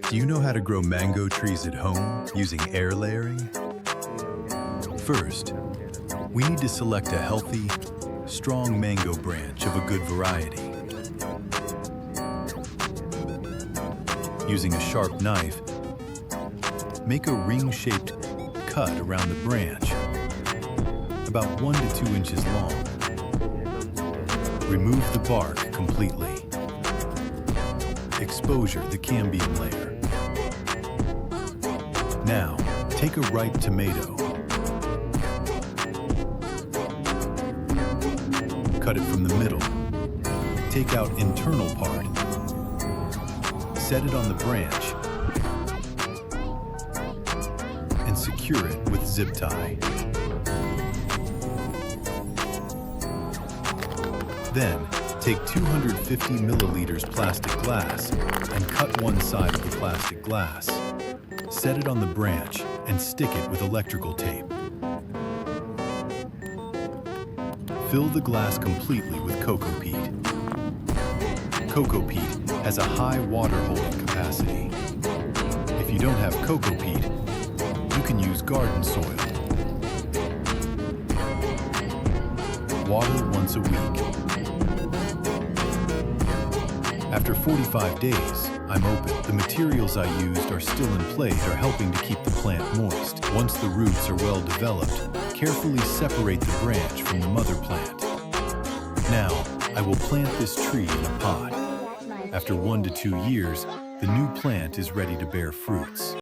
Do you know how to grow mango trees at home using air layering? First, we need to select a healthy, strong mango branch of a good variety. Using a sharp knife, make a ring-shaped cut around the branch, about 1 to 2 inches long. Remove the bark completely. Exposure the cambium layer. Now, take a ripe tomato. Cut it from the middle. Take out internal part. Set it on the branch and secure it with zip tie. Then, take 250 milliliters plastic glass and cut one side of the plastic glass. Set it on the branch and stick it with electrical tape. Fill the glass completely with coco peat. Coco peat has a high water holding capacity. If you don't have coco peat, you can use garden soil. Water once a week. After 45 days, I'm open. The materials I used are still in place, are helping to keep the plant moist. Once the roots are well developed, carefully separate the branch from the mother plant. Now, I will plant this tree in a pot. After 1 to 2 years, the new plant is ready to bear fruits.